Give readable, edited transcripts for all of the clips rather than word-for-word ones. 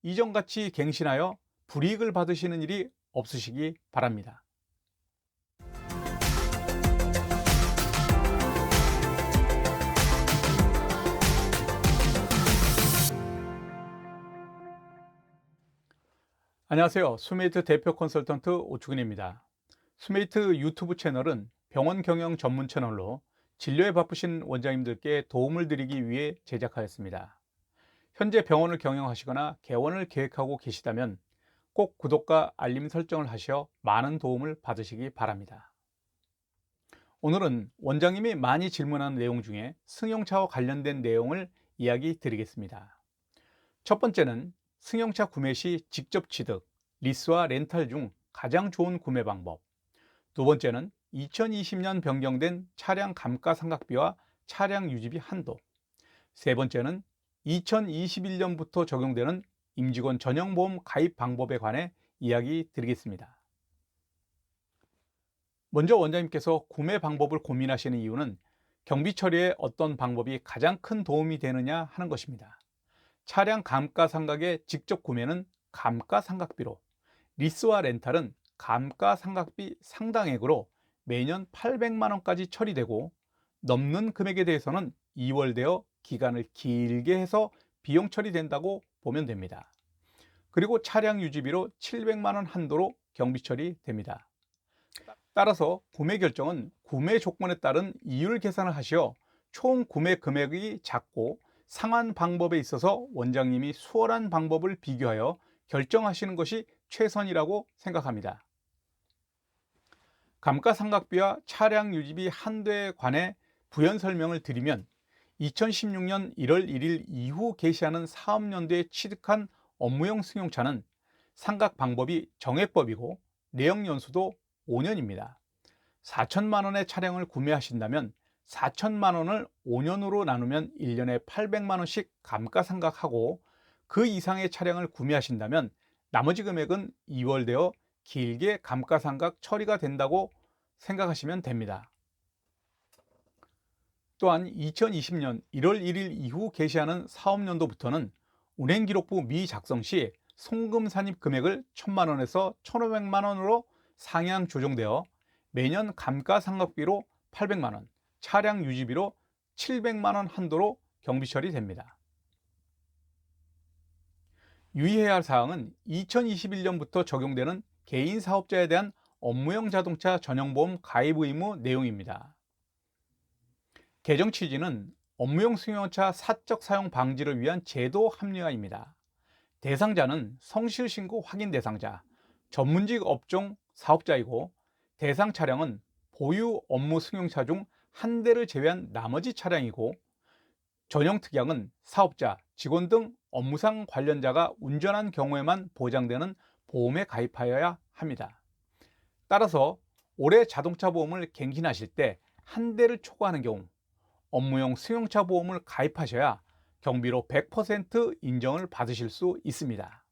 이전같이 갱신하여 불이익을 받으시는 일이 없으시기 바랍니다. 안녕하세요. 수메이트 대표 컨설턴트 오충근입니다. 수메이트 유튜브 채널은 병원 경영 전문 채널로 진료에 바쁘신 원장님들께 도움을 드리기 위해 제작하였습니다. 현재 병원을 경영하시거나 개원을 계획하고 계시다면 꼭 구독과 알림 설정을 하셔 많은 도움을 받으시기 바랍니다. 오늘은 원장님이 많이 질문하는 내용 중에 승용차와 관련된 내용을 이야기 드리겠습니다. 첫 번째는 승용차 구매 시 직접 취득, 리스와 렌탈 중 가장 좋은 구매 방법. 두 번째는 2020년 변경된 차량 감가상각비와 차량 유지비 한도. 세 번째는 2021년부터 적용되는 임직원 전용보험 가입 방법에 관해 이야기 드리겠습니다. 먼저 원장님께서 구매 방법을 고민하시는 이유는 경비 처리에 어떤 방법이 가장 큰 도움이 되느냐 하는 것입니다. 차량 감가상각의 직접 구매는 감가상각비로, 리스와 렌탈은 감가상각비 상당액으로 매년 800만 원까지 처리되고, 넘는 금액에 대해서는 2월되어 기간을 길게 해서 비용 처리된다고 보면 됩니다. 그리고 차량 유지비로 700만 원 한도로 경비 처리됩니다. 따라서 구매 결정은 구매 조건에 따른 이율 계산을 하시어 총 구매 금액이 작고 상한 방법에 있어서 원장님이 수월한 방법을 비교하여 결정하시는 것이 최선이라고 생각합니다. 감가상각비와 차량 유지비 한도에 관해 부연 설명을 드리면, 2016년 1월 1일 이후 개시하는 사업연도에 취득한 업무용 승용차는 상각 방법이 정액법이고 내역 연수도 5년입니다. 4천만 원의 차량을 구매하신다면 4천만 원을 5년으로 나누면 1년에 800만 원씩 감가상각하고, 그 이상의 차량을 구매하신다면 나머지 금액은 2월되어 길게 감가상각 처리가 된다고 생각하시면 됩니다. 또한 2020년 1월 1일 이후 개시하는 사업연도부터는 운행기록부 미작성 시 송금 산입 금액을 1,000만 원에서 1,500만 원으로 상향 조정되어 매년 감가상각비로 800만 원, 차량 유지비로 700만 원 한도로 경비 처리됩니다. 유의해야 할 사항은 2021년부터 적용되는 개인 사업자에 대한 업무용 자동차 전용보험 가입 의무 내용입니다. 개정 취지는 업무용 승용차 사적 사용 방지를 위한 제도 합리화입니다. 대상자는 성실신고 확인 대상자, 전문직 업종 사업자이고, 대상 차량은 보유 업무 승용차 중 한 대를 제외한 나머지 차량이고, 전용 특약은 사업자, 직원 등 업무상 관련자가 운전한 경우에만 보장되는 보험에 가입하여야 합니다. 따라서 올해 자동차 보험을 갱신하실 때 한 대를 초과하는 경우 업무용 승용차 보험을 가입하셔야 경비로 100% 인정을 받으실 수 있습니다.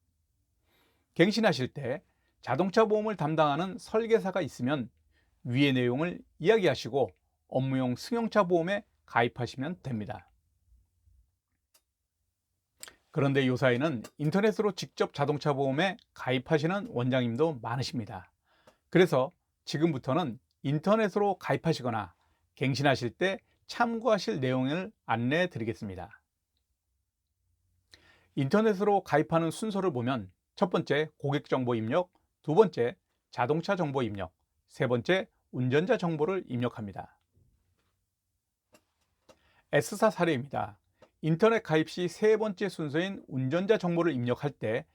갱신하실 때 자동차 보험을 담당하는 설계사가 있으면 위의 내용을 이야기하시고 업무용 승용차 보험에 가입하시면 됩니다. 그런데 요사이는 인터넷으로 직접 자동차 보험에 가입하시는 원장님도 많으십니다. 그래서 지금부터는 인터넷으로 가입하시거나 갱신하실 때 참고하실 내용을 안내해 드리겠습니다. 인터넷으로 가입하는 순서를 보면, 첫 번째 고객정보 입력, 두 번째 자동차 정보 입력, 세 번째 운전자 정보를 입력합니다. S사 사례입니다. 인터넷 가입 시 세 번째 순서인 운전자 정보를 입력할 때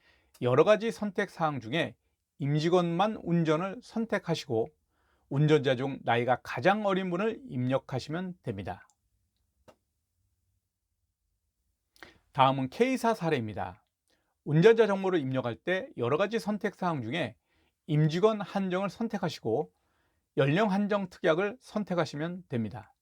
여러 가지 선택 사항 중에 임직원만 운전을 선택하시고, 운전자 중 나이가 가장 어린 분을 입력하시면 됩니다. 다음은 K사 사례입니다. 운전자 정보를 입력할 때 여러 가지 선택 사항 중에 임직원 한정을 선택하시고 연령 한정 특약을 선택하시면 됩니다.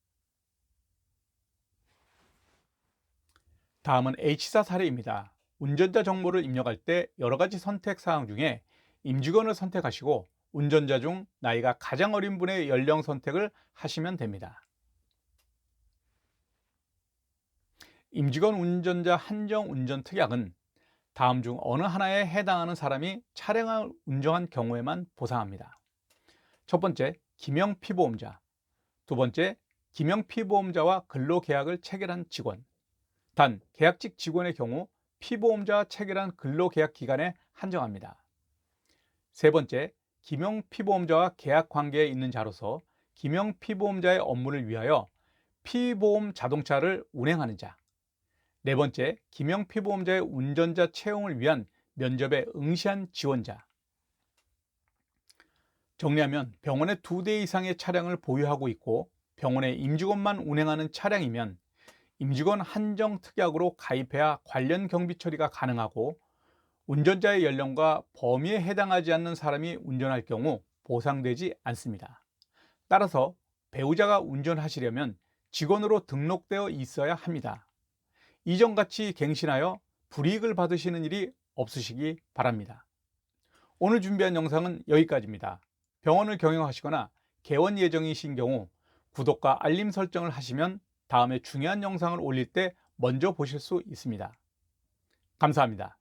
다음은 H사 사례입니다. 운전자 정보를 입력할 때 여러 가지 선택 사항 중에 임직원을 선택하시고 운전자 중 나이가 가장 어린 분의 연령 선택을 하시면 됩니다. 임직원 운전자 한정 운전 특약은 다음 중 어느 하나에 해당하는 사람이 차량을 운전한 경우에만 보상합니다. 첫 번째, 기명피보험자. 두 번째, 기명피보험자와 근로계약을 체결한 직원. 단, 계약직 직원의 경우 피보험자와 체결한 근로계약 기간에 한정합니다. 세 번째, 기명피보험자와 계약 관계에 있는 자로서 기명피보험자의 업무를 위하여 피보험 자동차를 운행하는 자. 네 번째, 기명피보험자의 운전자 채용을 위한 면접에 응시한 지원자. 정리하면 병원에 2대 이상의 차량을 보유하고 있고 병원의 임직원만 운행하는 차량이면 임직원 한정 특약으로 가입해야 관련 경비 처리가 가능하고, 운전자의 연령과 범위에 해당하지 않는 사람이 운전할 경우 보상되지 않습니다. 따라서 배우자가 운전하시려면 직원으로 등록되어 있어야 합니다. 이전같이 갱신하여 불이익을 받으시는 일이 없으시기 바랍니다. 오늘 준비한 영상은 여기까지입니다. 병원을 경영하시거나 개원 예정이신 경우 구독과 알림 설정을 하시면 다음에 중요한 영상을 올릴 때 먼저 보실 수 있습니다. 감사합니다.